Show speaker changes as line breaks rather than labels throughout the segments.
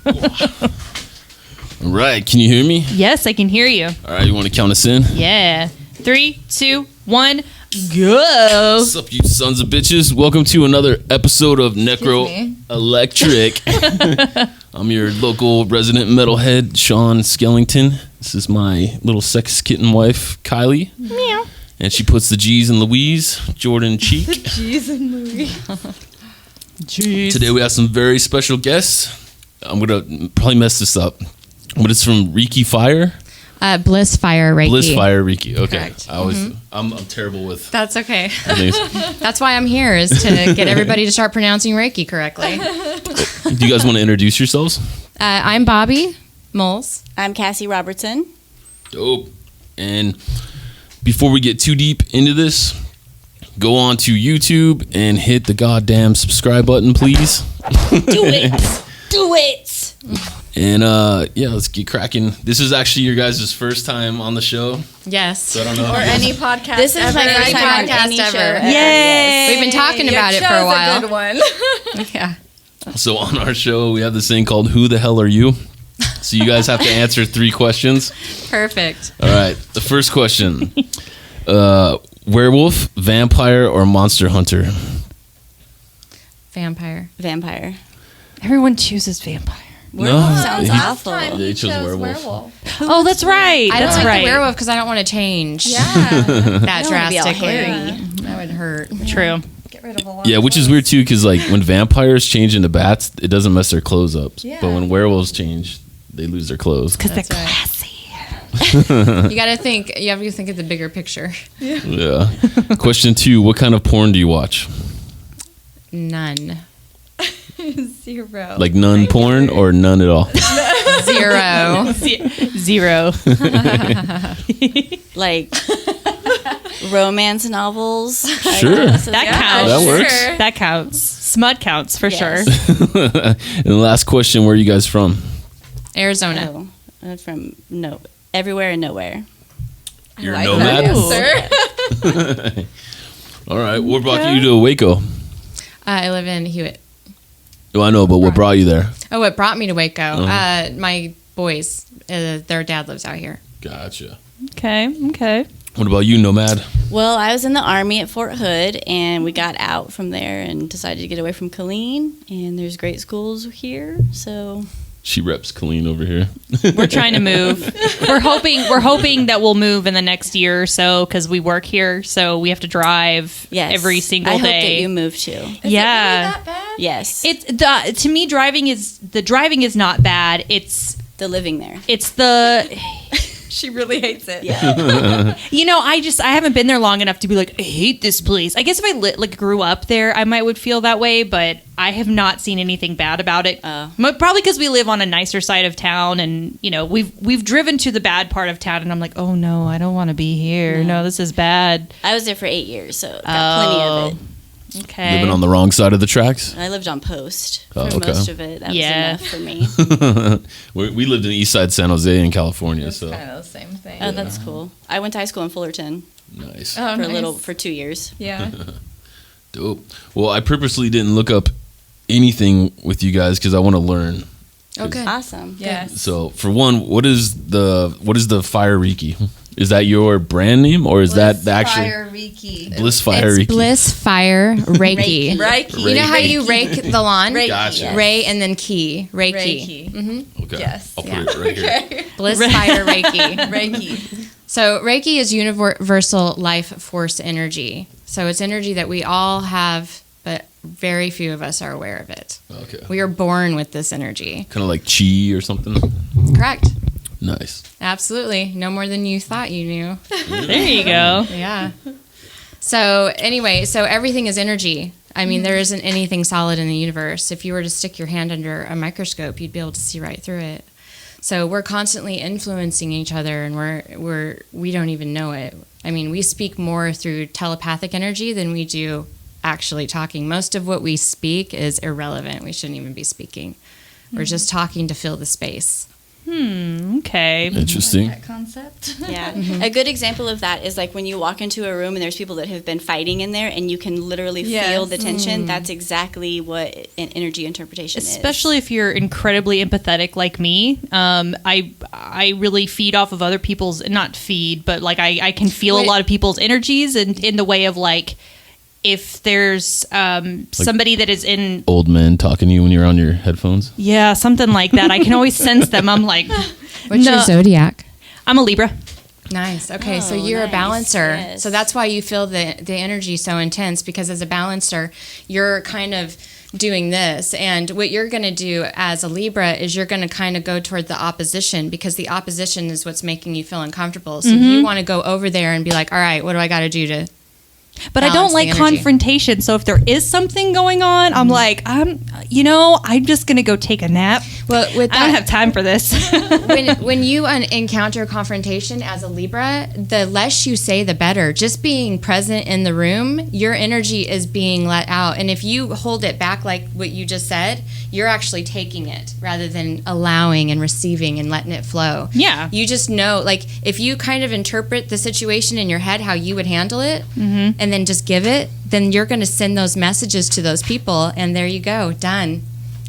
All right, can you hear me?
Yes, I can hear you.
All right, you want to count us in?
Yeah. 3, 2, 1, go.
What's up, you sons of bitches? Welcome to another episode of Necro Electric. I'm your local resident metalhead, Sean Skellington. This is my little sex kitten wife, Kylie.
Meow.
And she puts the G's in Louise, Jordan Cheek.
G's and Louise.
Jeez.
Today we have some very special guests. I'm going to probably mess this up, but it's from Reiki Fire.
Bliss Fire Reiki.
Bliss Fire Reiki. Okay.
Correct.
I always, I'm terrible with
That's okay.
names.
That's why I'm here, is to get everybody to start pronouncing Reiki correctly.
Do you guys want to introduce yourselves?
I'm Bobbi Moles.
I'm Cassie Robertson.
Dope. And before we get too deep into this, go on to YouTube and hit the goddamn subscribe button, please.
Do it. Do it.
And yeah, let's get cracking. This is actually your guys' first time on the show.
Yes.
So I don't know.
Or any podcast. This is
ever.
my first
Any
time on
podcast
any
ever.
show ever.
Yay.
Yes.
We've been talking about it for a while.
Good one.
Yeah.
So on our show, we have this thing called Who the Hell Are You? So you guys have to answer 3 questions.
Perfect.
All right. The first question. Werewolf, vampire, or monster hunter?
Vampire.
Vampire.
Everyone chooses vampire.
Werewolf sounds
he-
awful.
They chose werewolf.
Oh, that's right.
I don't
That's
like
right.
the werewolf because I don't want to change
Yeah.
that
I don't wanna be all
drastically.
hairy.
That would hurt.
True.
Get rid of a lot.
Yeah, which is weird too, because like when vampires change into bats, it doesn't mess their clothes up.
Yeah.
But when werewolves change, they lose their clothes.
Because they're
That's right.
classy.
You got to think. You have to think of the bigger picture.
Yeah. Question 2: what kind of porn do you watch?
None.
0.
Like none porn or none at all?
0.
0.
Like romance novels.
Sure.
That counts.
That works.
That counts. Smut counts for
Yes.
sure.
And the last question: where are you guys from?
Arizona.
Oh, I'm from everywhere and nowhere.
You're a
like
nomad.
that answer.
All right. What brought you to Waco?
I live in Hewitt.
Oh, I know, but what brought you there?
Oh, what brought me to Waco?
Uh-huh.
My boys, their dad lives out here.
Gotcha.
Okay.
What about you, nomad?
Well, I was in the Army at Fort Hood, and we got out from there and decided to get away from Killeen. And there's great schools here, so
She reps Colleen over here.
We're trying to move. We're hoping that we'll move in the next year or so because we work here, so we have to drive
yes,
every single
I hope
day.
that you move too.
Yeah.
Yes,
It's to me driving is not bad. It's
the living there.
the
She really hates it.
Yeah,
I haven't been there long enough to be like, I hate this place. I guess if I grew up there, I would feel that way, but I have not seen anything bad about it. Probably because we live on a nicer side of town, and we've driven to the bad part of town, and I'm like, oh no, I don't want to be here. No, this is bad.
I was there for 8 years, so got plenty of it.
Okay.
Living on the wrong side of the tracks.
I lived on Post
Oh,
for
okay.
most of it. That
Yeah.
was enough for me.
We lived in East Side San Jose in California, so
Kind of the same thing.
Oh, that's cool. I went to high school in Fullerton
nice.
for 2 years.
Yeah.
Dope. Well, I purposely didn't look up anything with you guys because I want to learn.
Okay.
Awesome.
Yes.
So, for one, what is the Fire Reiki? Is that your brand name, or is that the actual
Fire Reiki.
Bliss Fire
It's
Reiki?
Bliss Fire Reiki.
Reiki.
You know how you rake the lawn?
Reiki,
Gotcha.
yes.
Ray and then key. Reiki.
Reiki.
Mm-hmm.
Okay.
Yes.
I'll put it right here.
Bliss Fire Reiki.
Reiki.
So Reiki is universal life force energy. So it's energy that we all have, but very few of us are aware of it.
Okay.
We are born with this energy.
Kind of like chi or something.
Correct.
Nice.
Absolutely. No more than you thought you knew.
There you go.
Yeah. So anyway, so everything is energy. I mean, there isn't anything solid in the universe. If you were to stick your hand under a microscope, you'd be able to see right through it. So we're constantly influencing each other, and we don't even know it. I mean, we speak more through telepathic energy than we do actually talking. Most of what we speak is irrelevant. We shouldn't even be speaking. We're just talking to fill the space.
Okay.
Interesting.
That concept.
Yeah. A good example of that is like when you walk into a room and there's people that have been fighting in there and you can literally feel the tension. That's exactly what an energy interpretation
Especially if you're incredibly empathetic like me. I really feed off of other people's, not feed, but like I can feel a lot of people's energies and in the way of like, if there's somebody that is in
Old men talking to you when you're on your headphones.
yeah, something like that, I can always sense them. I'm like,
What's your zodiac?
I'm a Libra.
Nice. Okay,
Oh,
so you're a
nice.
balancer.
Yes.
So that's why you feel the energy so intense, because as a balancer, you're kind of doing this. And what you're going to do as a Libra is you're going to kind of go toward the opposition, because the opposition is what's making you feel uncomfortable. So you want to go over there and be like, all right, what do I got to do to
But I
balance
don't
the
like
energy?
confrontation. So if there is something going on, I'm like, I'm just going to go take a nap.
Well, with
I don't
that,
have time for this.
when you encounter confrontation as a Libra, the less you say, the better. Just being present in the room, your energy is being let out. And if you hold it back like what you just said, you're actually taking it rather than allowing and receiving and letting it flow.
Yeah.
You just know, like, if you kind of interpret the situation in your head how you would handle it, and then just give it, then you're going to send those messages to those people, and there you go, done.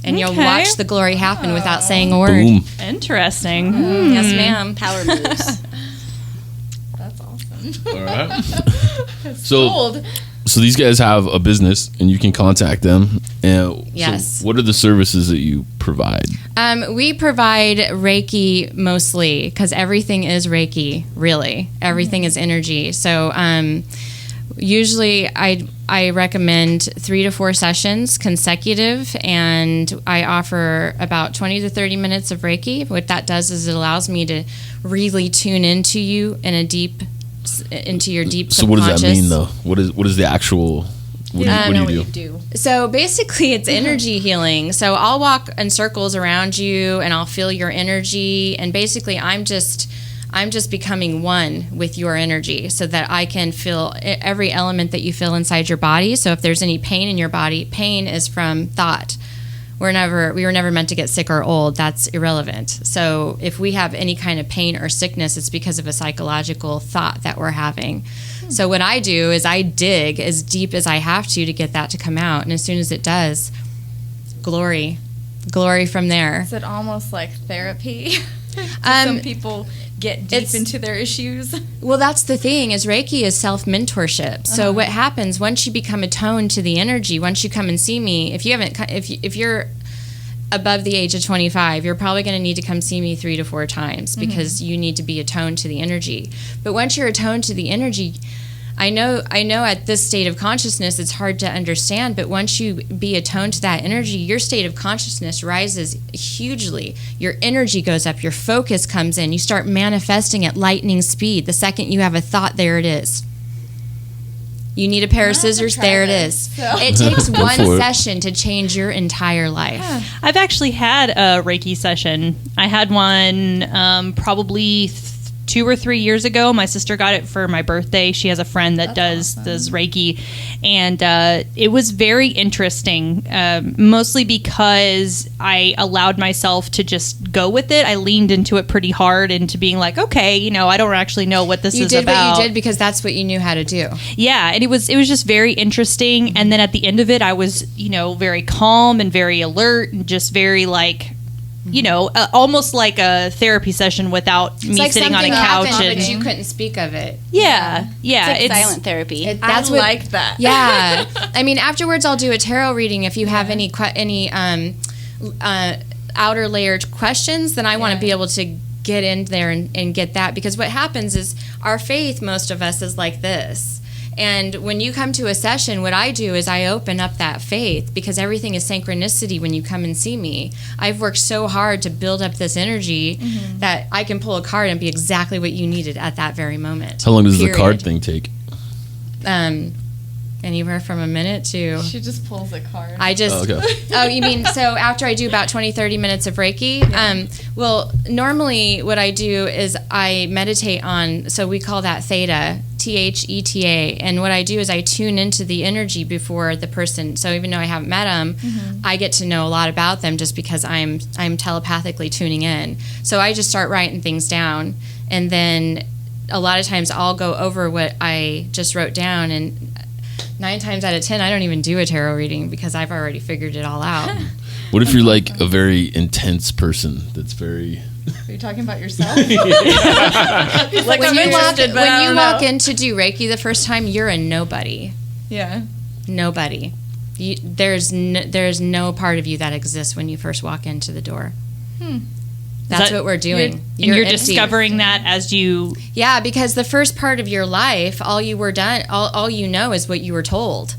And you'll
Okay.
watch the glory happen without saying a word.
Boom.
Interesting.
Yes, ma'am.
power moves.
That's awesome.
All right. So these guys have a business, and you can contact them.
Yes.
So what are the services that you provide?
We provide Reiki mostly, because everything is Reiki, really. Everything is energy. So usually I recommend 3 to 4 sessions consecutive, and I offer about 20 to 30 minutes of Reiki. What that does is it allows me to really tune into you in a deep, into your deep
So what does that
subconscious.
mean, though? What is the actual? What do you do?
So basically, it's energy healing. So I'll walk in circles around you, and I'll feel your energy. And basically, I'm just becoming one with your energy, so that I can feel every element that you feel inside your body. So if there's any pain in your body, pain is from thought. We were never meant to get sick or old. That's irrelevant. So if we have any kind of pain or sickness, it's because of a psychological thought that we're having. So what I do is I dig as deep as I have to get that to come out. And as soon as it does, glory from there.
Is it almost like therapy?
Um,
Some people get deep
it's-
into their issues.
Well, that's the thing, is Reiki is self-mentorship. So what happens once you become attuned to the energy, once you come and see me, if you're above the age of 25, you're probably going to need to come see me 3 to 4 times, because you need to be attuned to the energy. But once you're attuned to the energy, I know at this state of consciousness it's hard to understand, but once you be attuned to that energy, your state of consciousness rises hugely. Your energy goes up, your focus comes in, you start manifesting at lightning speed. The second you have a thought, there it is. You need a pair of scissors, there it is. It takes
Go
one
for it.
session to change your entire life.
I've actually had a Reiki session. I had one probably 2 or 3 years ago. My sister got it for my birthday. She has a friend that does Reiki, and it was very interesting, mostly because I allowed myself to just go with it. I leaned into it pretty hard, into being like, okay, I don't actually know what this
You
is
did
about.
what you did because that's what you knew how to do.
Yeah, and it was just very interesting. And then at the end of it, I was, very calm and very alert, and just very like, almost like a therapy session without me
Like
sitting on a
something
couch.
happened,
And
but you couldn't speak of it.
yeah,
It's like silent therapy.
That's
I
what,
like that.
Yeah, I mean, afterwards I'll do a tarot reading. If you have any outer layered questions, then I want to be able to get in there and get that, because what happens is our faith, most of us, is like this. And when you come to a session, what I do is I open up that faith, because everything is synchronicity when you come and see me. I've worked so hard to build up this energy that I can pull a card and be exactly what you needed at that very moment.
How long does the
Period.
card thing take?
Anywhere from a minute to...
She just pulls a card.
I just... Oh, you mean, so after I do about 20, 30 minutes of Reiki? Yeah. Well, normally what I do is I meditate on, so we call that theta, Theta, and what I do is I tune into the energy before the person, so even though I haven't met them, I get to know a lot about them just because I'm telepathically tuning in. So I just start writing things down, and then a lot of times I'll go over what I just wrote down, and 9 times out of 10, I don't even do a tarot reading because I've already figured it all out.
What if you're like a very intense person that's very...
Are you talking about yourself?
When you walk in to do Reiki the first time, you're a nobody.
Yeah.
Nobody. There's no part of you that exists when you first walk into the door. That's what we're doing.
You're discovering that as you...
Yeah, because the first part of your life, all you know is what you were told.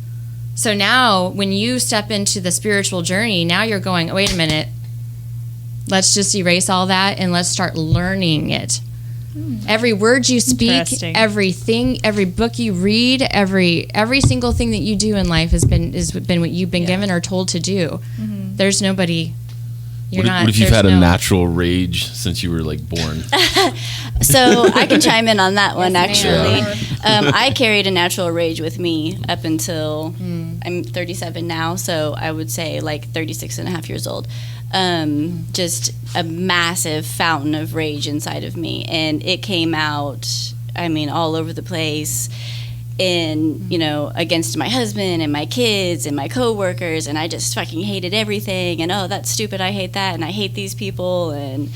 So now, when you step into the spiritual journey, now you're going, oh, wait a minute. Let's just erase all that and let's start learning it. Every word you speak, everything, every book you read, every single thing that you do in life has been what you've been given or told to do. There's nobody...
What if you've had a natural rage since you were like born?
So I can chime in on that one, actually. I carried a natural rage with me up until I'm 37 now, so I would say like 36 and a half years old. Just a massive fountain of rage inside of me, and it came out, I mean, all over the place. Against my husband and my kids and my coworkers, and I just fucking hated everything, and oh, that's stupid, I hate that, and I hate these people, and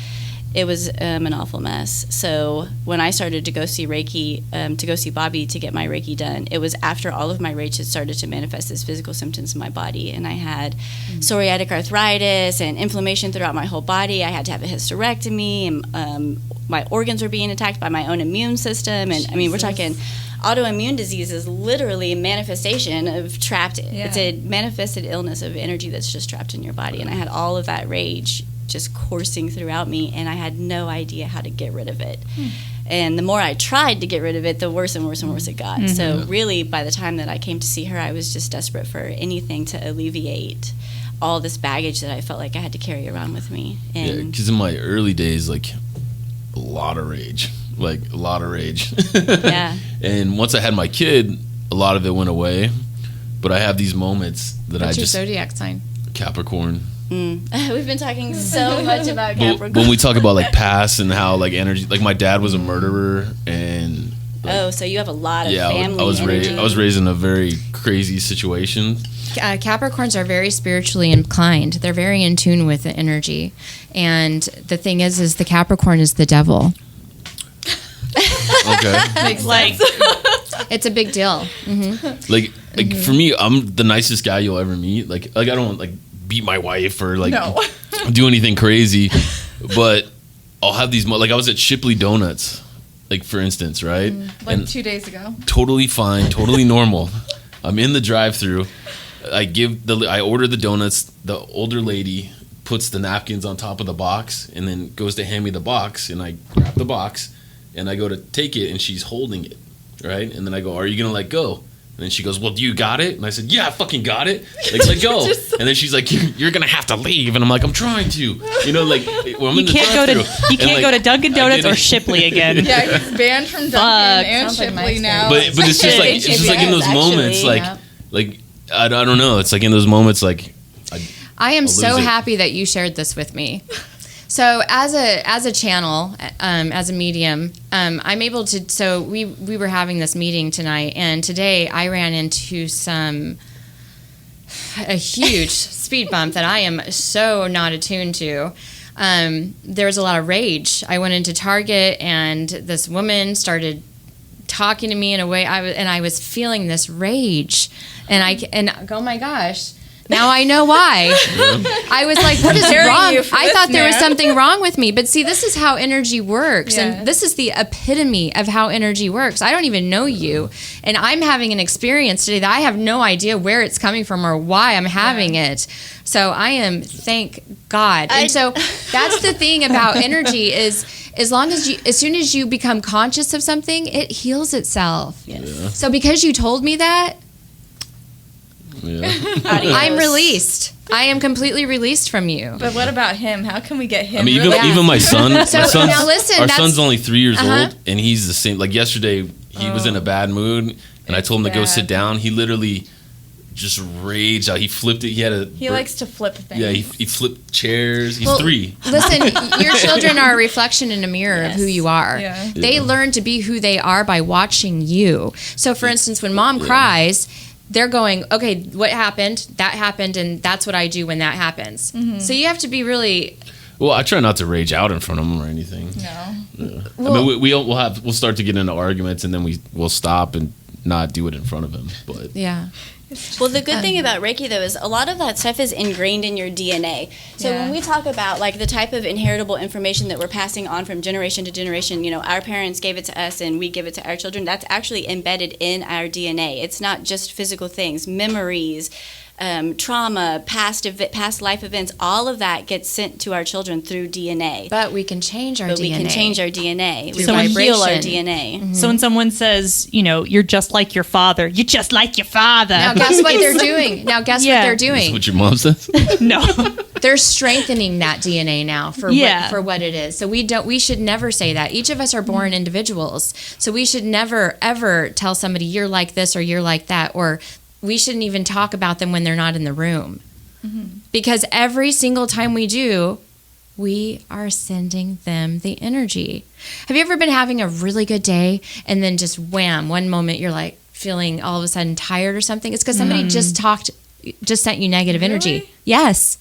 it was an awful mess. So when I started to go see Reiki, to go see Bobbi to get my Reiki done, it was after all of my rage had started to manifest as physical symptoms in my body, and I had psoriatic arthritis and inflammation throughout my whole body. I had to have a hysterectomy, and my organs were being attacked by my own immune system, and I mean, we're talking... Autoimmune disease is literally a manifestation of trapped... Yeah. It's a manifested illness of energy that's just trapped in your body. And I had all of that rage just coursing throughout me, and I had no idea how to get rid of it. And the more I tried to get rid of it, the worse and worse and worse it got. So really, by the time that I came to see her, I was just desperate for anything to alleviate all this baggage that I felt like I had to carry around with me. And
yeah, because in my early days, like, a lot of rage.
Yeah.
And once I had my kid, a lot of it went away. But I have these moments that
What's your zodiac sign?
Capricorn.
We've been talking so much about Capricorn.
When we talk about like past and how like energy, like my dad was a murderer, and like,
so you have a lot of family
I was raised in a very crazy situation.
Capricorns are very spiritually inclined. They're very in tune with the energy, and the thing is the Capricorn is the devil.
Okay.
Like,
it's a big deal.
Like for me, I'm the nicest guy you'll ever meet. Like I don't like beat my wife or like do anything crazy, but I'll have these like I was at Shipley Donuts, like for instance, right?
Like and 2 days ago.
Totally fine, totally normal. I'm in the drive-through. I order the donuts. The older lady puts the napkins on top of the box and then goes to hand me the box, and I grab the box. And I go to take it, and she's holding it, right? And then I go, are you going to let go? And then she goes, well, do you got it? And I said, yeah, I fucking got it. Like, let go. And then she's like, you're going to have to leave. And I'm like, I'm trying to. You know, like, when I'm in the drive-thru.
You can't go to Dunkin' Donuts or Shipley again.
Yeah, he's banned from Dunkin' and Shipley now.
But it's just like in those moments, like I don't know. It's like in those moments, like
I am so happy that you shared this with me. So as a channel, as a medium, I'm able to. So we were having this meeting tonight, and today I ran into a huge speed bump that I am so not attuned to. There was a lot of rage. I went into Target, and this woman started talking to me in a way I was feeling this rage, and oh my gosh. Now I know why. I was like, what is wrong? I thought there was something wrong with me. But see, this is how energy works. Yeah. And this is the epitome of how energy works. I don't even know you. And I'm having an experience today that I have no idea where it's coming from or why I'm having it. So I am, thank God. And so that's the thing about energy is as soon as you become conscious of something, it heals itself.
Yes.
So because you told me that,
Yeah.
I'm released. I am completely released from you.
But what about him? How can we get him?
I mean, even my son.
So,
my son's,
now listen,
our
that's-
son's only 3 years old, and he's the same. Like yesterday, he was in a bad mood, and I told him to go
bad.
sit down. He literally just raged out. He flipped it.
He likes to flip things.
Yeah, he flipped chairs. He's
Well,
3.
Listen, your children are a reflection in a mirror of who you are.
Yeah.
They learn to be who they are by watching you. So, for instance, when mom cries, they're going, okay, what happened? That happened, and that's what I do when that happens. So you have to be really...
Well, I try not to rage out in front of him or anything.
No.
Yeah. I mean, we'll start to get into arguments, and then we'll stop and not do it in front of him. But
Yeah.
Well, the good thing about Reiki, though, is a lot of that stuff is ingrained in your DNA. So when we talk about, like, the type of inheritable information that we're passing on from generation to generation, you know, our parents gave it to us and we give it to our children, that's actually embedded in our DNA. It's not just physical things, memories, trauma, past life events, all of that gets sent to our children through DNA.
But we can change our DNA.
We can change our DNA. We
Through
can heal our
vibration.
DNA.
So when someone says, you know, you're just like your father, you're just like your father.
Now, guess what they're doing? What they're
that's
doing?
what your mom says.
No.
They're strengthening that DNA now for
Yeah.
what it is. So we should never say that. Each of us are born individuals. So we should never ever tell somebody you're like this or you're like that, or we shouldn't even talk about them when they're not in the room. Because every single time we do, we are sending them the energy. Have you ever been having a really good day and then just wham, one moment you're like feeling all of a sudden tired or something? It's because somebody just sent you negative energy. Yes.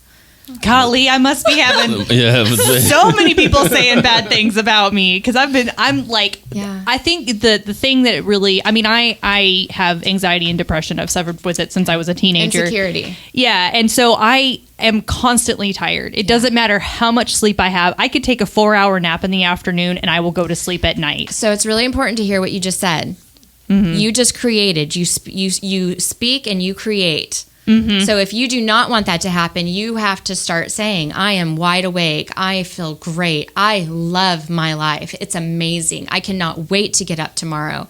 Golly, I must be having
Yeah,
so many people saying bad things about me because I'm like,
Yeah.
I think the thing that really, I mean, I have anxiety and depression. I've suffered with it since I was a teenager.
Insecurity.
Yeah. And so I am constantly tired. It doesn't matter how much sleep I have. I could take a 4-hour nap in the afternoon and I will go to sleep at night.
So it's really important to hear what you just said. You just created. You speak and you create. So if you do not want that to happen, you have to start saying, I am wide awake. I feel great. I love my life. It's amazing. I cannot wait to get up tomorrow.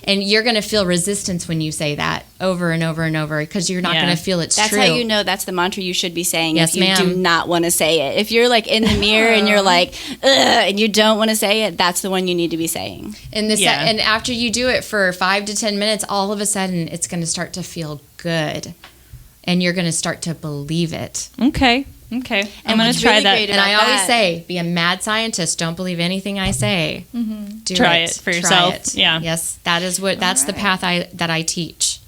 And you're going to feel resistance when you say that over and over and over because you're not going to feel it's
That's
true.
how you know that's the mantra you should be saying
Yes,
if you
ma'am.
do not want to say it. If you're like in the mirror and you're like, ugh, and you don't want to say it, that's the one you need to be saying.
And and after you do it for 5 to 10 minutes, all of a sudden it's going to start to feel good. And you're going to start to believe it.
Okay. I'm going to
what's
try
really
that.
great
And I
about
always
that-
say, be a mad scientist. Don't believe anything I say. Do
Try it for
Try
yourself.
it.
Yeah.
Yes, that's the path that I teach.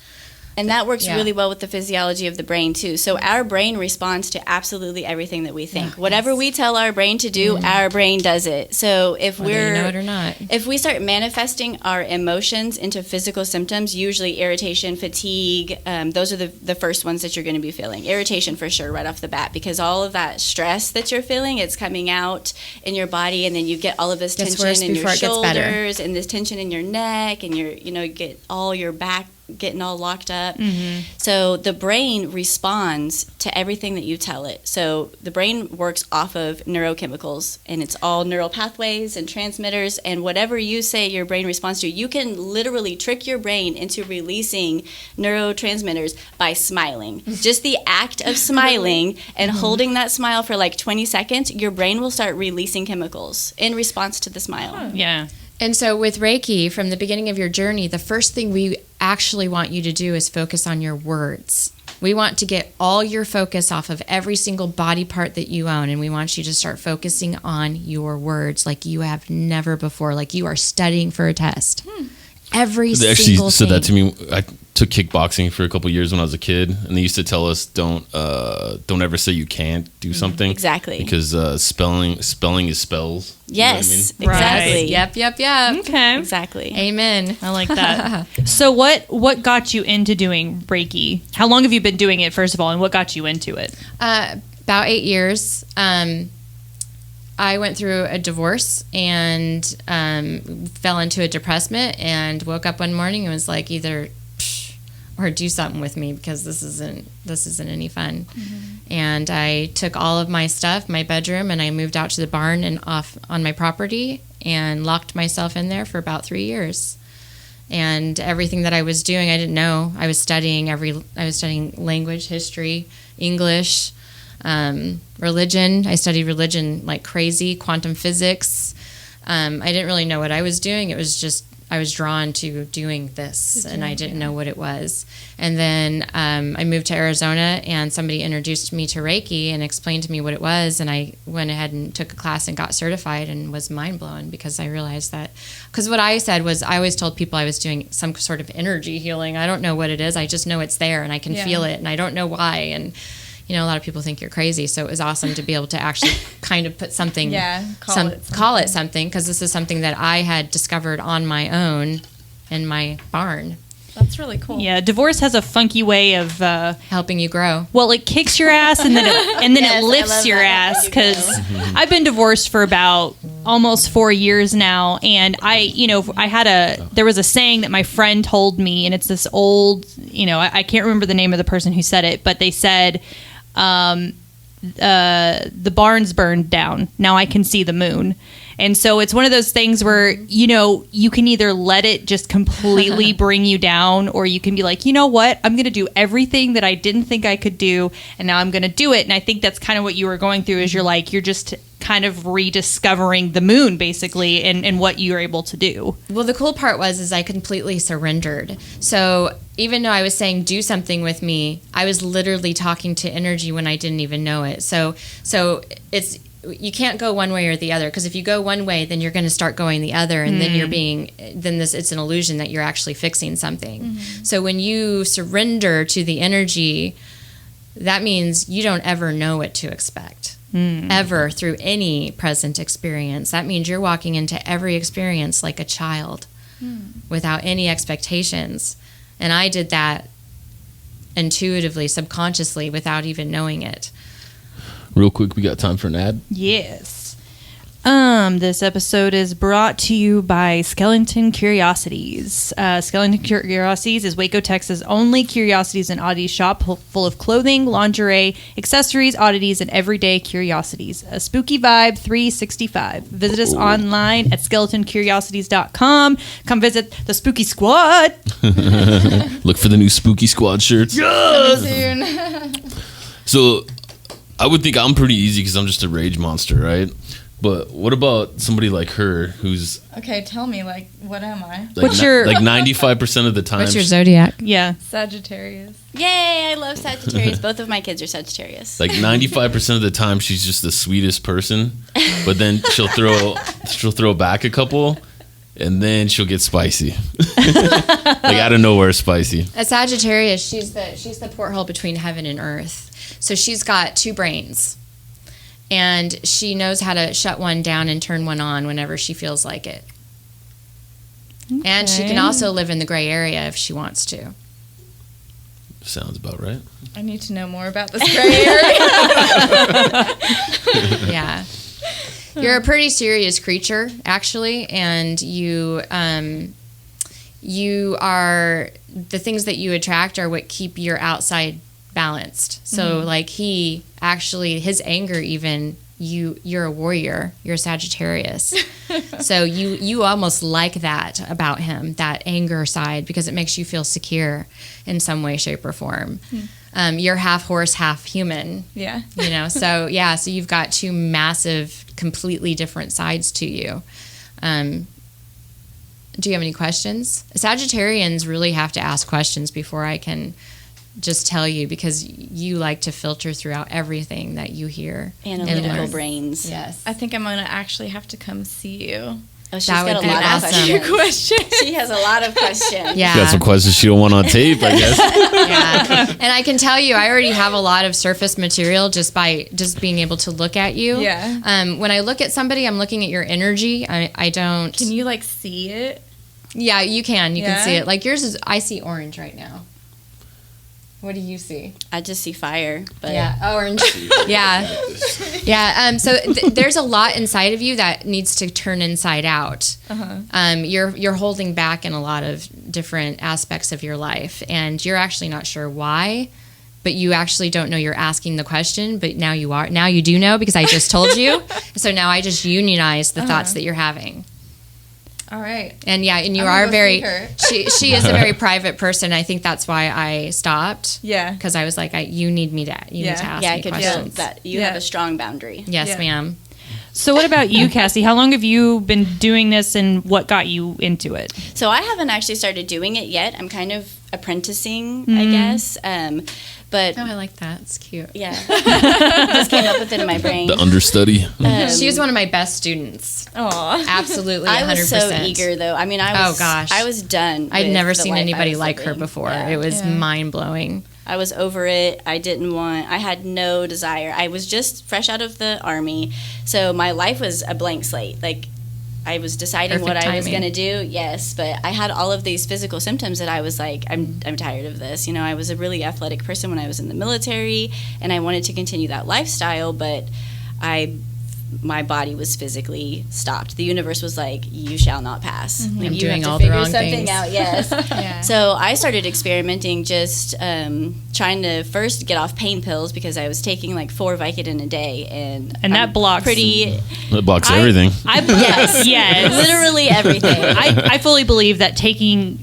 And that works
Yeah.
really well with the physiology of the brain, too. So our brain responds to absolutely everything that we think. Whatever we tell our brain to do, our brain does it. So if
Whether you know it or not.
If we start manifesting our emotions into physical symptoms, usually irritation, fatigue, those are the first ones that you're going to be feeling. Irritation for sure right off the bat, because all of that stress that you're feeling, it's coming out in your body, and then you get all of this
Gets
tension
worse
in your
before it gets better.
shoulders and this tension in your neck, and you get all your back getting all locked up. So the brain responds to everything that you tell it. So the brain works off of neurochemicals, and it's all neural pathways and transmitters, and whatever you say your brain responds to, you can literally trick your brain into releasing neurotransmitters by smiling. Just the act of smiling and holding that smile for like 20 seconds, your brain will start releasing chemicals in response to the smile.
Yeah.
And so with Reiki, from the beginning of your journey, the first thing we actually want you to do is focus on your words. We want to get all your focus off of every single body part that you own, and we want you to start focusing on your words like you have never before, like you are studying for a test. Every
They
single
actually said
thing.
that to me. I took kickboxing for a couple years when I was a kid, and they used to tell us don't ever say you can't do something.
Exactly.
Because spelling is spells.
Yes,
You know what I mean?
exactly.
Yep.
Okay.
Exactly.
Amen.
I like that. So what got you into doing Reiki? How long have you been doing it, first of all, and what got you into it?
About 8 years. I went through a divorce and fell into a depressment and woke up one morning and was like, either or do something with me because this isn't any fun. And I took all of my stuff, my bedroom, and I moved out to the barn and off on my property and locked myself in there for about 3 years. And everything that I was doing, I didn't know. I was studying language, history, English, religion. I studied religion like crazy, quantum physics. I didn't really know what I was doing. It was just I was drawn to doing this, and I didn't know what it was. And then I moved to Arizona, and somebody introduced me to Reiki and explained to me what it was, and I went ahead and took a class and got certified, and was mind-blown because I realized that, because what I said was I always told people I was doing some sort of energy healing. I don't know what it is. I just know it's there, and I can feel it, and I don't know why. And you know, a lot of people think you're crazy, so it was awesome to be able to actually kind of put something, call it something, because this is something that I had discovered on my own in my barn.
That's really cool.
Yeah, divorce has a funky way of
helping you grow.
Well, it kicks your ass and then it lifts your ass, because I've been divorced for about almost 4 years now, and there was a saying that my friend told me, and it's this old, I can't remember the name of the person who said it, but they said, the barn's burned down. Now I can see the moon. And so it's one of those things where, you can either let it just completely bring you down, or you can be like, you know what? I'm going to do everything that I didn't think I could do, and now I'm going to do it. And I think that's kind of what you were going through, is you're just kind of rediscovering the moon, basically, and what you're able to do.
Well, the cool part is I completely surrendered. So even though I was saying, do something with me, I was literally talking to energy when I didn't even know it. So you can't go one way or the other, because if you go one way, then you're going to start going the other, and then it's an illusion that you're actually fixing something. Mm-hmm. So when you surrender to the energy, that means you don't ever know what to expect. Ever, through any present experience. That means you're walking into every experience like a child, without any expectations. And I did that intuitively, subconsciously, without even knowing it.
Real quick, we got time for an ad?
Yes. This episode is brought to you by Skellington Curiosities. Skellington Curiosities is Waco, Texas' only curiosities and oddities shop full of clothing, lingerie, accessories, oddities, and everyday curiosities. A spooky vibe 365. Visit us online at skellingtoncuriosities.com. Come visit the Spooky Squad.
Look for the new Spooky Squad shirts.
Yes! Soon.
So I would think I'm pretty easy because I'm just a rage monster, right? But what about somebody like her who's...
Okay, tell me, what am I?
What's your...
95% of the time...
What's your zodiac?
Yeah.
Sagittarius.
Yay, I love Sagittarius. Both of my kids are Sagittarius.
95% of the time, she's just the sweetest person. But then she'll throw back a couple, and then she'll get spicy. Out of nowhere spicy.
A Sagittarius, she's the porthole between heaven and earth. So she's got two brains. And she knows how to shut one down and turn one on whenever she feels like it. Okay. And she can also live in the gray area if she wants to.
Sounds about right.
I need to know more about this gray area.
Yeah. You're a pretty serious creature, actually, and you are, the things that you attract are what keep your outside balanced. So he actually, his anger, even, you're a warrior, you're a Sagittarius. So you almost like that about him, that anger side, because it makes you feel secure in some way, shape, or form. You're half horse, half human.
Yeah.
So you've got two massive, completely different sides to you. Do you have any questions? Sagittarians really have to ask questions before I can just tell you, because you like to filter throughout everything that you hear.
Analytical brains.
Yes.
I think I'm going to actually have to come see you.
Oh, she's got a lot of questions. She has a lot of questions.
Yeah.
Got some questions she don't want on tape, I guess.
Yeah. And I can tell you, I already have a lot of surface material just by being able to look at you.
Yeah.
When I look at somebody, I'm looking at your energy. I don't...
Can you, see it?
Yeah, you can. You can see it. Like yours is... I see orange right now. What do you see?
I just see fire. But
Orange. Yeah. So there's a lot inside of you that needs to turn inside out. Uh-huh. You're holding back in a lot of different aspects of your life, and you're actually not sure why, but you actually don't know you're asking the question, but now you are. Now you do know, because I just told you. So now I just unionize the thoughts that you're having.
All right.
And and you
I'm gonna
are
go
very.
see her.
She is a very private person. I think that's why I stopped.
Yeah.
Because I was like, you need me to ask
Yeah,
me
I could feel
questions.
that you have a strong boundary.
Yes, ma'am.
So what about you, Cassie? How long have you been doing this, and what got you into it?
So I haven't actually started doing it yet. I'm kind of apprenticing, I guess. But
Oh, I like that. It's cute.
yeah, just came up with it in my brain.
The understudy.
She was one of my best students.
Aw.
Absolutely, 100%.
I was so eager though. I mean, I was.
Oh, gosh.
I was done.
I'd
with
never
the
seen
life I
anybody
was
like her
living.
before.
Yeah.
It was mind blowing.
I was over it. I had no desire. I was just fresh out of the army. So my life was a blank slate. Like, I was deciding
Perfect
what I was
timing.
going to do. Yes, but I had all of these physical symptoms that I was like, I'm tired of this. You know, I was a really athletic person when I was in the military, and I wanted to continue that lifestyle, but my body was physically stopped. The universe was like, you shall not pass. Like,
I'm
you
doing
have to
all the
figure
wrong
something
things.
out. Yes.
Yeah.
So I started experimenting, just trying to first get off pain pills because I was taking like 4 Vicodin a day, and
that
I'm
blocks-
pretty
That blocks everything.
yes
Yes.
literally everything.
I fully believe that taking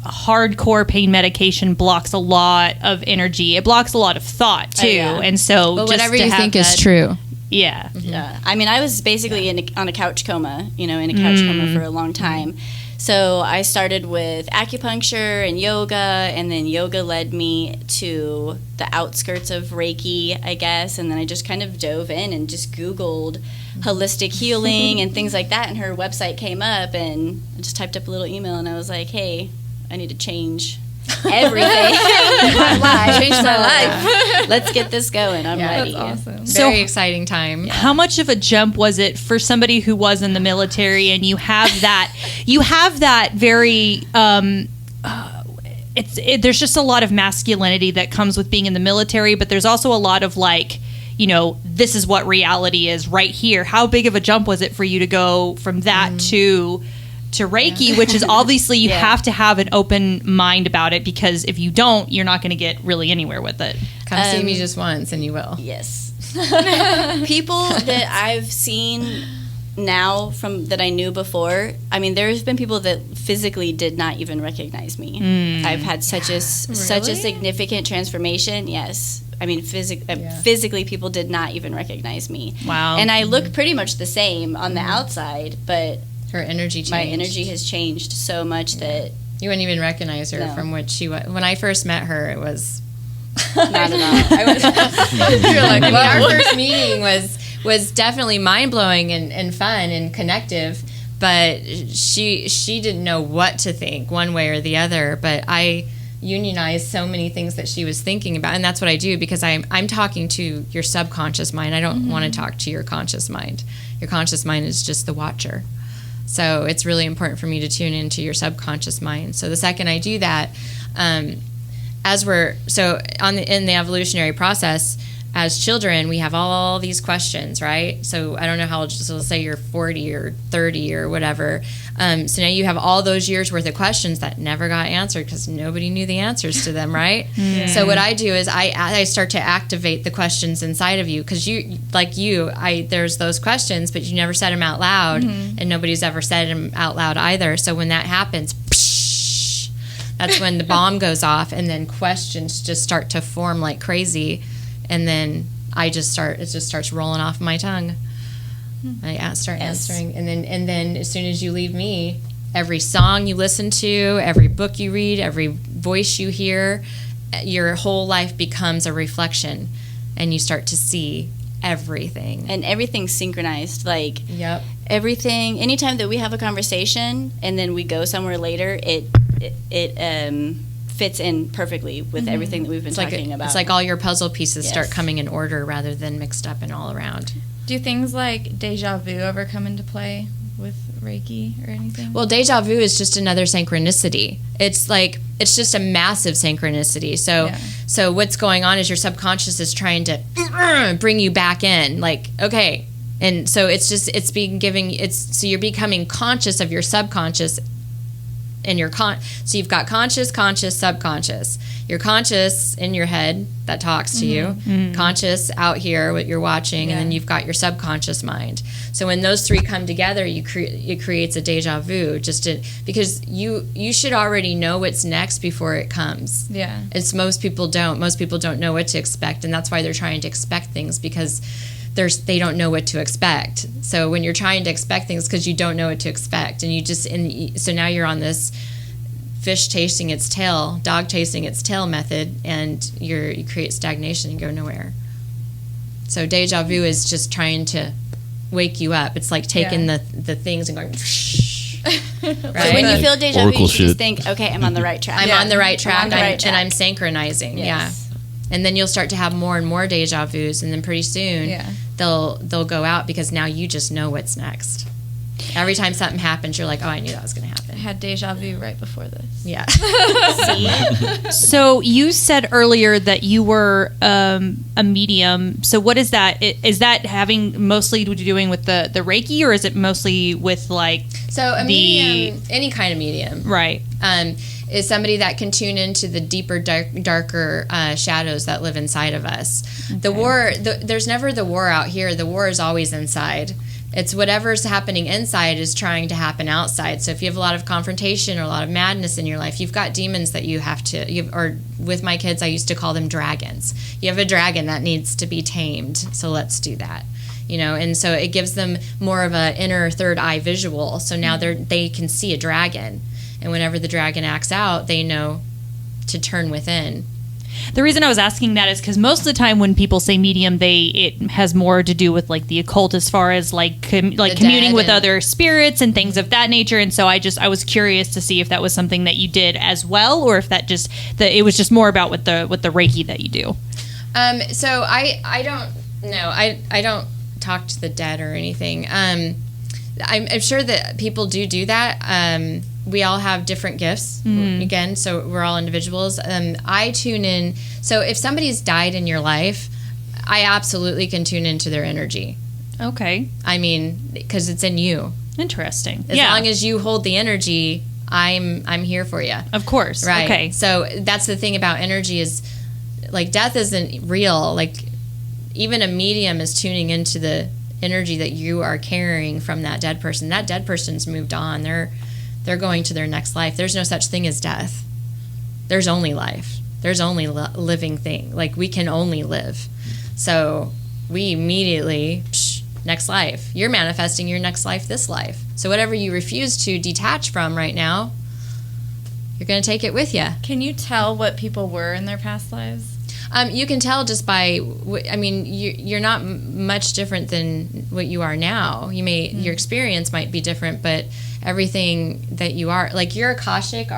hardcore pain medication blocks a lot of energy. It blocks a lot of thought too,
yeah.
and so
But
just
whatever
to
you
have
think is
that-
true.
Yeah.
Yeah, I mean, I was basically on a couch coma, in a couch coma for a long time. So I started with acupuncture and yoga, and then yoga led me to the outskirts of Reiki, I guess, and then I just kind of dove in and just Googled holistic healing and things like that, and her website came up, and I just typed up a little email, and I was like, hey, I need to change everything in my life.
Changed my life.
Let's get this going. I'm ready.
That's awesome.
So-
Very exciting time.
How much of a jump was it for somebody who was in the military, and you have that very there's just a lot of masculinity that comes with being in the military, but there's also a lot of like, this is what reality is right here. How big of a jump was it for you to go from that to Reiki, which is obviously you have to have an open mind about it, because if you don't, you're not going to get really anywhere with it.
Come see me just once and you will.
Yes. People that I've seen now from that I knew before, I mean, there's been people that physically did not even recognize me. I've had such a significant transformation. Yes. I mean, physically, people did not even recognize me.
Wow.
And I look pretty much the same on the outside, but
Her energy changed.
my energy has changed so much that
You wouldn't even recognize her
No.
from what she was. When I first met her, it was.
not at all.
I was, you're like, our first meeting was definitely mind blowing and fun and connective, but she didn't know what to think one way or the other. But I unionized so many things that she was thinking about, and that's what I do, because I'm talking to your subconscious mind. I don't want to talk to your conscious mind. Your conscious mind is just the watcher. So it's really important for me to tune into your subconscious mind. So the second I do that, in the evolutionary process, as children, we have all these questions, right? So I don't know how old, so let's say you're 40 or 30 or whatever. So now you have all those years worth of questions that never got answered because nobody knew the answers to them, right? So what I do is I start to activate the questions inside of you, because there's those questions, but you never said them out loud, and nobody's ever said them out loud either. So when that happens, that's when the bomb goes off, and then questions just start to form like crazy, and then it just starts rolling off my tongue. I start answering, and then as soon as you leave me, every song you listen to, every book you read, every voice you hear, your whole life becomes a reflection, and you start to see everything.
And everything's synchronized. Like,
Yep.
everything, anytime that we have a conversation and then we go somewhere later, it fits in perfectly with everything that we've been talking about.
It's like all your puzzle pieces start
Yes.
coming in order rather than mixed up and all around.
Do things like deja vu ever come into play with Reiki or anything?
Well, deja vu is just another synchronicity. It's just a massive synchronicity. So what's going on is your subconscious is trying to bring you back in. Like, okay. And so so you're becoming conscious of your subconscious, and so you've got conscious, subconscious. Your conscious in your head that talks to you, conscious out here what you're watching, and then you've got your subconscious mind. So when those three come together, it creates a deja vu. Because you should already know what's next before it comes.
Yeah.
It's most people don't. Most people don't know what to expect, and that's why they're trying to expect things, because they don't know what to expect. So when you're trying to expect things because you don't know what to expect, so now you're on this fish chasing its tail, dog chasing its tail method, and you create stagnation and go nowhere. So deja vu is just trying to wake you up. It's like taking the things and going. Right?
So when you feel deja vu,
Oracle
you should just
shit.
think, okay, I'm on the right track.
I'm on the right track,
I'm on the right track.
and I'm synchronizing.
Yes.
Yeah. And then you'll start to have more and more deja vus, and then pretty soon they'll go out, because now you just know what's next. Every time something happens, you're like, oh, I knew that was going to happen.
I had deja vu right before this.
Yeah.
So you said earlier that you were a medium. So what is that? Is that having mostly to doing with the Reiki, or is it mostly with like
So a medium, any kind of medium,
right?
Is somebody that can tune into the deeper, darker shadows that live inside of us. Okay. The war, there's never the war out here. The war is always inside. It's whatever's happening inside is trying to happen outside. So if you have a lot of confrontation or a lot of madness in your life, you've got demons that you have to, or with my kids, I used to call them dragons. You have a dragon that needs to be tamed, so let's do that. And so it gives them more of an inner third eye visual. So now they can see a dragon. And whenever the dragon acts out, they know to turn within.
The reason I was asking that is because most of the time when people say medium, it has more to do with like the occult, as far as like communing with other spirits and things of that nature. And so I was curious to see if that was something that you did as well, or if it was just more about with the Reiki that you do.
So I don't know. I don't talk to the dead or anything. I'm sure that people do that. We all have different gifts, again, so we're all individuals. I tune in. So if somebody's died in your life, I absolutely can tune into their energy.
Okay.
I mean, because it's in you.
Interesting.
As long as you hold the energy, I'm here for you.
Of course.
Right.
Okay.
So that's the thing about energy is, like, death isn't real. Like, even a medium is tuning into the energy that you are carrying from that dead person. That dead person's moved on. They're going to their next life. There's no such thing as death. There's only life. There's only living thing. Like, we can only live. So we immediately, next life. You're manifesting your next life this life. So whatever you refuse to detach from right now, you're going to take it with you.
Can you tell what people were in their past lives?
You can tell just by, you're not much different than what you are now. Your experience might be different, but everything that you are, like your Akashic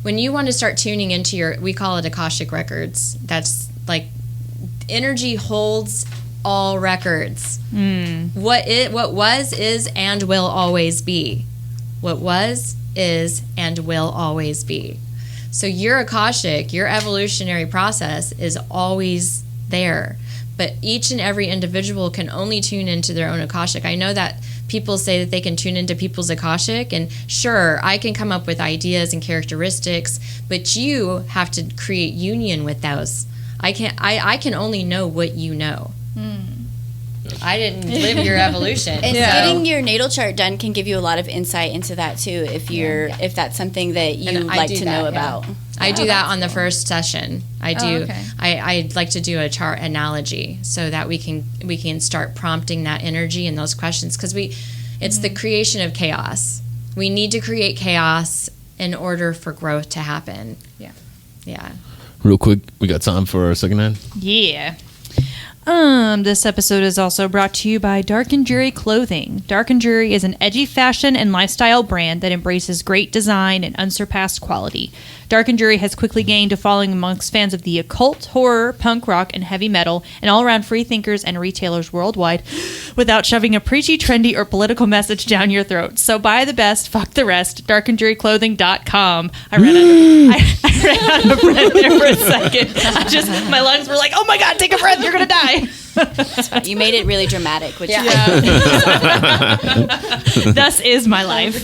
when you want to start tuning into we call it Akashic records. That's like, energy holds all records. What was, is, and will always be. What was, is, and will always be. So your Akashic, your evolutionary process is always there. But each and every individual can only tune into their own Akashic. I know that people say that they can tune into people's Akashic, and sure, I can come up with ideas and characteristics, but you have to create union with those. I can only know what you know. I didn't live your evolution.
And getting your natal chart done can give you a lot of insight into that too, if that's something that you like to know about.
I do that on the first session. I do.
Okay.
I like to do a chart analogy so that we can start prompting that energy and those questions, because it's the creation of chaos. We need to create chaos in order for growth to happen. Yeah.
Real quick, we got time for our second hand?
Yeah. This episode is also brought to you by Dark and Jury Clothing. Dark and Jury is an edgy fashion and lifestyle brand that embraces great design and unsurpassed quality. Dark and Jury has quickly gained a following amongst fans of the occult, horror, punk rock, and heavy metal, and all-around free thinkers and retailers worldwide, without shoving a preachy, trendy, or political message down your throat. So buy the best, fuck the rest. darkandjuryclothing.com. I ran out of breath there for a second. My lungs were like, oh my God, take a breath, you're gonna die.
You made it really dramatic, which
thus is my life.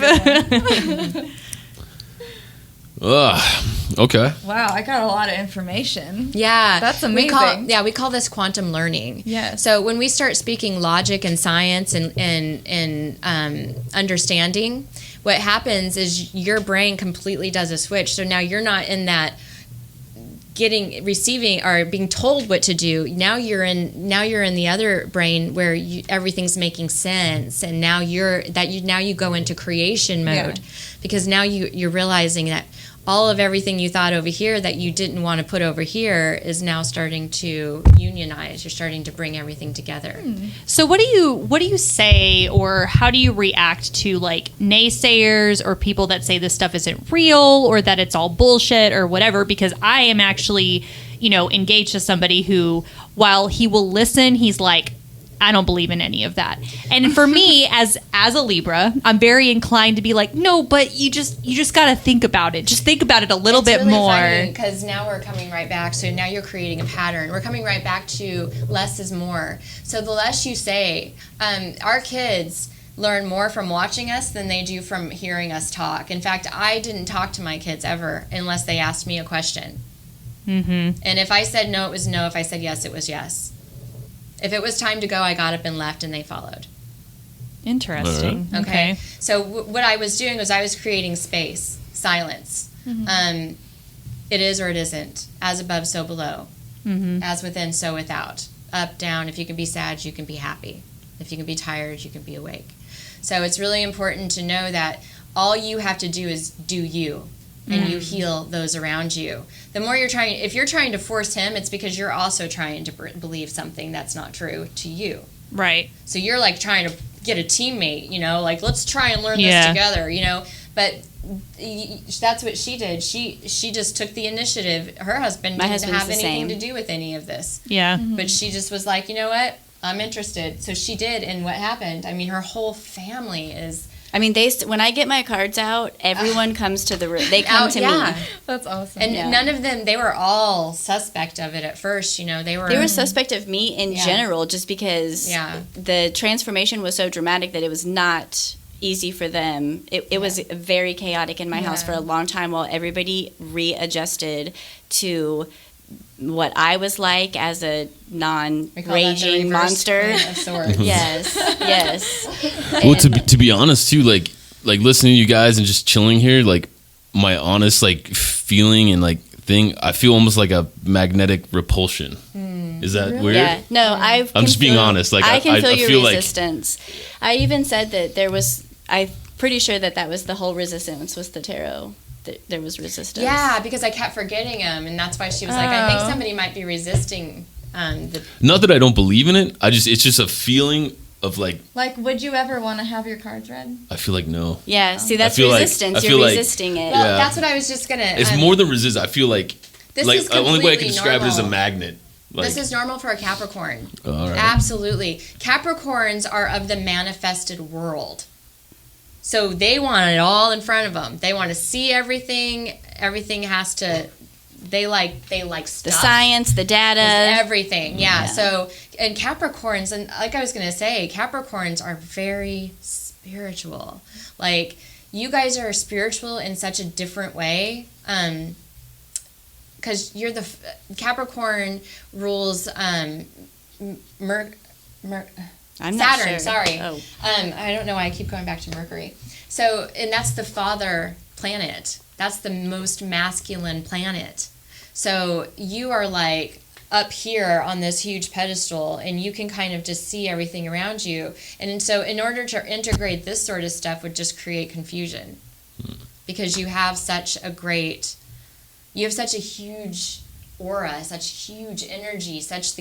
Okay.
Wow, I got a lot of information.
Yeah.
That's amazing.
We call this quantum learning.
Yes.
So when we start speaking logic and science and understanding, what happens is your brain completely does a switch. So now you're not in that receiving or being told what to do. Now you're in the other brain where everything's making sense, and now you go into creation mode, because now you're realizing that all of everything you thought over here that you didn't want to put over here is now starting to unionize. You're starting to bring everything together.
So what do you say, or how do you react to like naysayers or people that say this stuff isn't real or that it's all bullshit or whatever? Because I am actually, engaged to somebody who, while he will listen, he's like, I don't believe in any of that. And for me, as a Libra, I'm very inclined to be like, no, but you just got to think about it. Just think about it a little bit more.
Because now we're coming right back. So now you're creating a pattern. We're coming right back to less is more. So the less you say, our kids learn more from watching us than they do from hearing us talk. In fact, I didn't talk to my kids ever unless they asked me a question. Mm-hmm. And if I said no, it was no. If I said yes, it was yes. If it was time to go, I got up and left, and they followed.
Interesting.
Okay. So what I was doing was I was creating space, silence. Mm-hmm. It is or it isn't. As above, so below. Mm-hmm. As within, so without. Up, down. If you can be sad, you can be happy. If you can be tired, you can be awake. So it's really important to know that all you have to do is do you. And you heal those around you. The more if you're trying to force him, it's because you're also trying to believe something that's not true to you.
Right.
So you're like trying to get a teammate, like let's try and learn this together, But that's what she did. She just took the initiative. Her husband didn't have anything to do with any of this.
Yeah.
Mm-hmm. But she just was like, you know what? I'm interested. So she did, and what happened? I mean, her whole family is...
I mean, when I get my cards out, everyone comes to the room. They come to me.
That's awesome.
And none of them, they were all suspect of it at first, They were
suspect of me in general, just because the transformation was so dramatic that it was not easy for them. It was very chaotic in my house for a long time while everybody readjusted to what I was like as a non-raging monster. Yes.
Well, to be honest too, like listening to you guys and just chilling here, like my honest feeling and thing, I feel almost like a magnetic repulsion. Is that weird?
Yeah. No, I'm
just being honest.
I can feel your resistance. I even said that I'm pretty sure that was the whole resistance was the tarot. There was resistance.
Yeah, because I kept forgetting him, and that's why she was like, I think somebody might be resisting
Not that I don't believe in it. It's just a feeling of
would you ever want to have your cards read?
I feel like no.
Yeah, see, that's resistance. You're resisting it.
Well, that's what I was just going to...
It's more than resist. I feel like...
This is
the only way I can describe it is a magnet.
This is normal for a Capricorn.
All right.
Absolutely. Capricorns are of the manifested world. So they want it all in front of them. They want to see everything. Everything has to. They like stuff.
The science, the data,
everything. Yeah. So and Capricorns, and like I was gonna say, Capricorns are very spiritual. Like you guys are spiritual in such a different way. Because you're the Capricorn rules.
I'm
Saturn,
not sure.
Sorry.
Oh.
I don't know why I keep going back to Mercury. So, and that's the father planet. That's the most masculine planet. So you are up here on this huge pedestal, and you can kind of just see everything around you. And so in order to integrate this sort of stuff would just create confusion. Because you have such a huge aura, such huge energy, such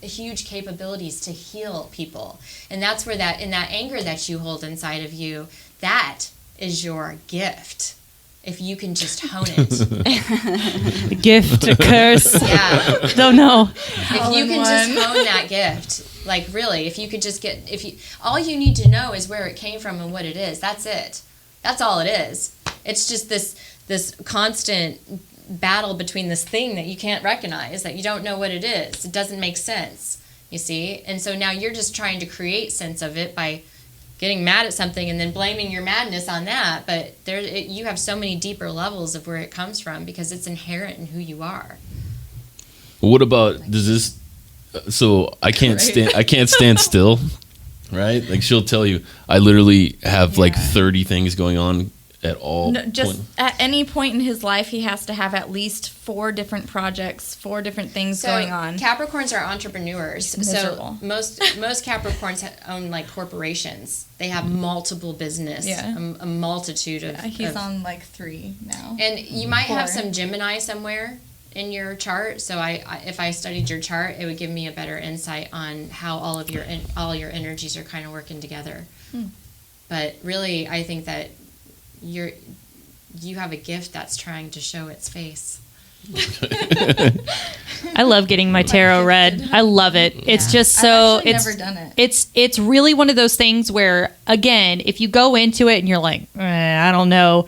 huge capabilities to heal people. And that's where in that anger that you hold inside of you, that is your gift. If you can just hone it.
A gift, a curse.
Yeah.
Don't know.
If you can just hone that gift, really, if you could just all you need to know is where it came from and what it is. That's it. That's all it is. It's just this constant battle between this thing that you can't recognize, that you don't know what it is. It doesn't make sense, you see? And so now you're just trying to create sense of it by getting mad at something and then blaming your madness on that. But you have so many deeper levels of where it comes from because it's inherent in who you are.
What about so I can't stand still, right? Like she'll tell you, I literally have like 30 things going on at all.
No, just at any point in his life, he has to have at least 4 different projects, 4 different things going on.
Capricorns are entrepreneurs.
Miserable.
So most Capricorns own like corporations. They have multiple business, a multitude of.
He's on like 3 now.
And you might have some Gemini somewhere in your chart. So if I studied your chart, it would give me a better insight on how all your energies are kind of working together. But really, I think that you have a gift that's trying to show its face.
I love getting my tarot read. I love it. Yeah. It's just so
I've never done it.
It's really one of those things where, again, if you go into it and you're like, I don't know,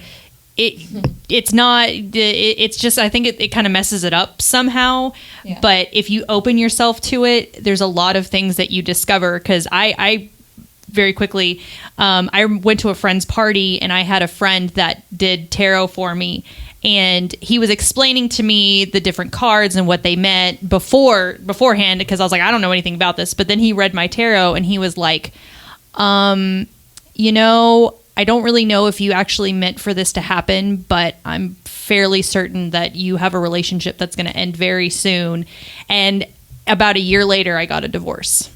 it's not. It's just, I think it kind of messes it up somehow. Yeah. But if you open yourself to it, there's a lot of things that you discover. Because I very quickly, I went to a friend's party and I had a friend that did tarot for me, and he was explaining to me the different cards and what they meant beforehand, because I was like, I don't know anything about this. But then he read my tarot and he was like, I don't really know if you actually meant for this to happen, but I'm fairly certain that you have a relationship that's going to end very soon. And about a year later, I got a divorce.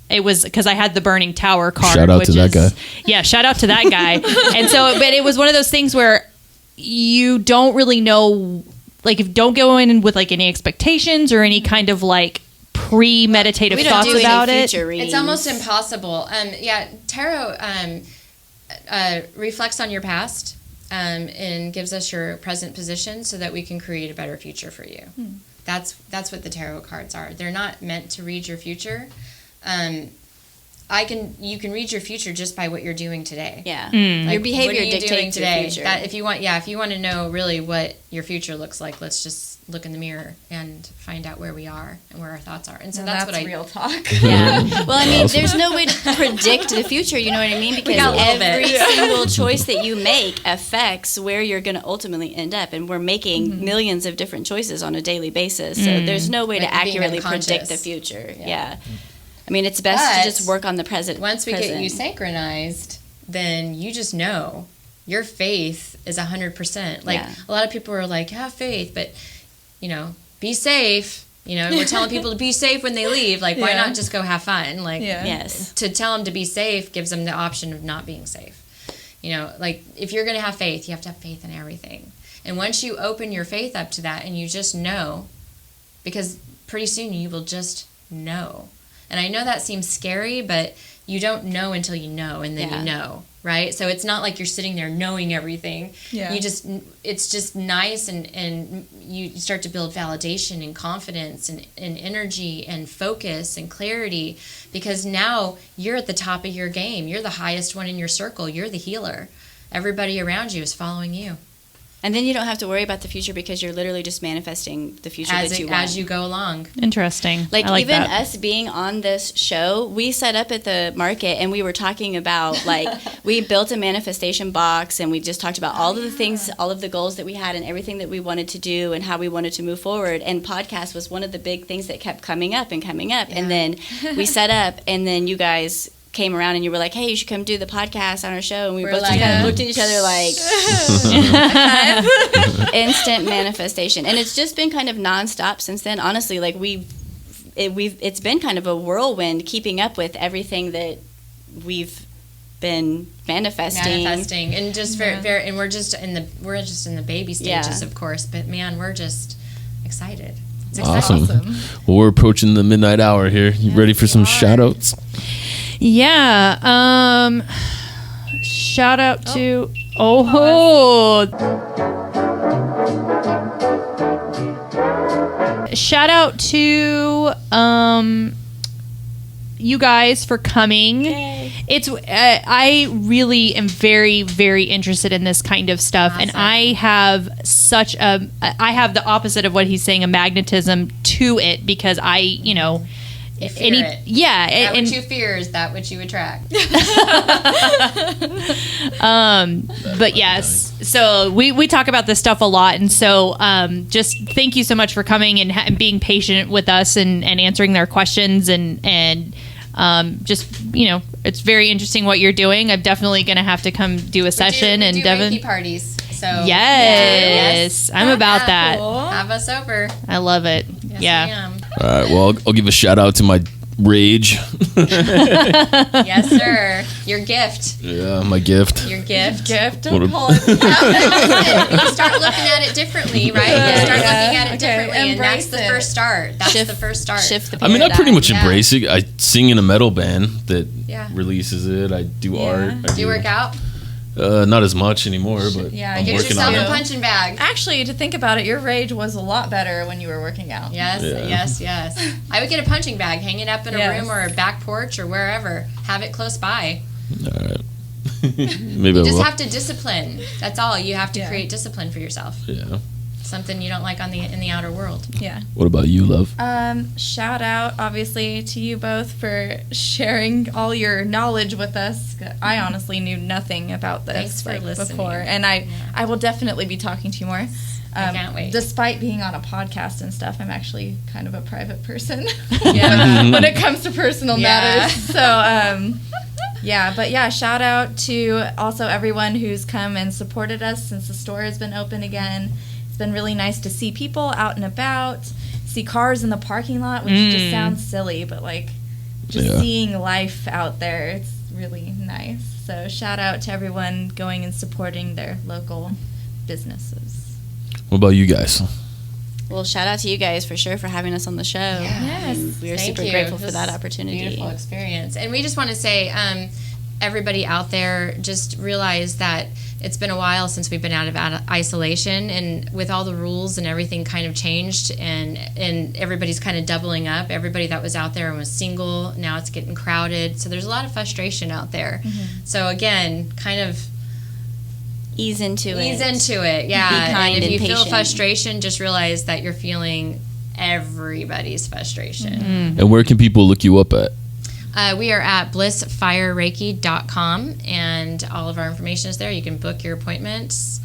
It was because I had the Burning Tower card.
Shout out to that guy.
Yeah, shout out to that guy. And so, but it was one of those things where you don't really know, like, if don't go in with like any expectations or any kind of like premeditative thoughts about it.
It's almost impossible. Tarot reflects on your past and gives us your present position so that we can create a better future for you. That's what the tarot cards are. They're not meant to read your future. You can read your future just by what you're doing today.
Yeah.
Like,
your behavior dictates your future.
If you want to know really what your future looks like, let's just look in the mirror and find out where we are and where our thoughts are. And so that's
real talk.
Yeah. Well, I mean, there's no way to predict the future, you know what I mean? Because every single choice that you make affects where you're going to ultimately end up. And we're making millions of different choices on a daily basis. So there's no way to accurately predict the future. Yeah. I mean, it's best to just work on the present.
Once we get you synchronized, then you just know your faith is 100%. Like, a lot of people are like, have faith, but, be safe. We're telling people to be safe when they leave. Like, why not just go have fun? Like, to tell them to be safe gives them the option of not being safe. Like, if you're going to have faith, you have to have faith in everything. And once you open your faith up to that and you just know, because pretty soon you will just know. And I know that seems scary, but you don't know until you know, and then you know, right? So it's not like you're sitting there knowing everything. Yeah. It's just nice, and you start to build validation and confidence and energy and focus and clarity, because now you're at the top of your game. You're the highest one in your circle. You're the healer. Everybody around you is following you.
And then you don't have to worry about the future because you're literally just manifesting the future that you want.
As you go along.
Interesting.
Like even us being on this show, we set up at the market and we were talking about, like, we built a manifestation box and we just talked about all of the things, all of the goals that we had and everything that we wanted to do and how we wanted to move forward. And podcast was one of the big things that kept coming up. Yeah. And then we set up, and then you guys came around and you were like, hey, you should come do the podcast on our show, and we both just kind of looked at each other like instant manifestation. And it's just been kind of nonstop since then, honestly. Like it's been kind of a whirlwind keeping up with everything that we've been manifesting
and just very and we're just in the baby stages, of course, but man, we're just excited. It's
awesome. Well, we're approaching the midnight hour here. You ready for some shout-outs?
Yeah. Shout out to shout out to you guys for coming. Yay. It's I really am very, very interested in this kind of stuff. Awesome. And I have I have the opposite of what he's saying, a magnetism to it, because
fear it.
Yeah,
That
and
which you fear is that which you attract.
but yes, so we talk about this stuff a lot, and so just thank you so much for coming and being patient with us and answering their questions and just it's very interesting what you're doing. I'm definitely gonna have to come do a session
we do
Devin.
Reiki parties. So
Yes, I'm about that.
Cool.
have us over.
I love it.
Yes,
yeah.
I am.
All right. Well, I'll give a shout out to my rage.
Yes, sir. Your gift.
Yeah, my gift.
Your gift.
Gift.
What a-
Don't call it.
You start looking at it differently, right? You start looking at it differently, and that's
Embrace
the
it.
first start. That's
Shift-
the first start.
Shift the
I mean, I pretty
paradigm.
much embrace it. I sing in a metal band that
Yeah.
releases it. I do art. I
Do you work out?
Not as much anymore, but
Yeah,
I'm
get
working
Yourself
on
a
it.
punching bag.
Actually, to think about it, your rage was a lot better when you were working out.
Yes,
Yeah.
yes. I would get a punching bag, hang it up in a
Yes.
room or a back porch or wherever. Have it close by.
All right. Maybe
You
I
just
will.
have to discipline. That's all. You have to
Yeah.
create discipline for yourself.
Yeah.
Something you don't like in the outer world.
Yeah.
What about you, love?
Shout out, obviously, to you both for sharing all your knowledge with us. I honestly knew nothing about this
Thanks for listening.
before, and I will definitely be talking to you more.
I can't wait.
Despite being on a podcast and stuff, I'm actually kind of a private person
Yeah.
when it comes to personal
Yeah.
matters. So, shout out to also everyone who's come and supported us since the store has been open again. It's been really nice to see people out and about, see cars in the parking lot, which just sounds silly, but just
Yeah.
seeing life out there, it's really nice. So shout out to everyone going and supporting their local businesses.
What about you guys?
Well, shout out to you guys for sure for having us on the show.
Yes.
We are
Thank
super
you.
grateful
This
for that
is a
opportunity.
Beautiful experience. And we just want to say, everybody out there, just realize that it's been a while since we've been out of isolation, and with all the rules and everything kind of changed, and everybody's kind of doubling up. Everybody that was out there and was single, now it's getting crowded. So there's a lot of frustration out there. So again, kind of
Ease into it.
yeah.
Be kind
and if
and
you feel
patient.
frustration, just realize that you're feeling everybody's frustration.
And where can people look you up at?
We are at blissfirereiki.com, and all of our information is there. You can book your appointments,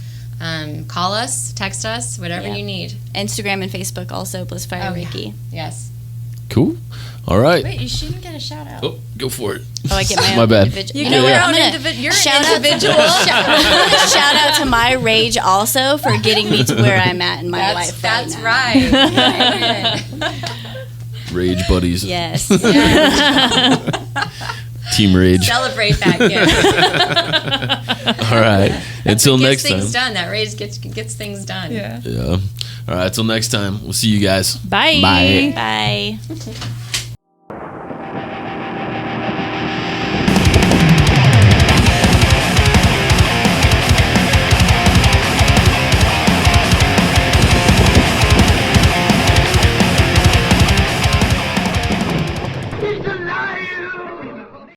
call us, text us, whatever
Yeah.
you need.
Instagram and Facebook also, Bliss Fire Reiki.
Yes.
Cool. All right.
Wait, you shouldn't get a shout out.
Oh, go for it.
Oh, I get my
My
own
bad.
individual.
You
know
get
what?
your
I'm
own
gonna
individual. You're
shout
an
out-
individual.
Shout out to my rage also for getting me to where I'm at in my life.
That's
now.
right.
Rage buddies.
Yes.
Team Rage.
Celebrate that gift.
All right. Until
Gets
next time.
things done. That rage gets things done.
Yeah.
Yeah. All right. Till next time. We'll see you guys.
Bye.
Bye.
Bye.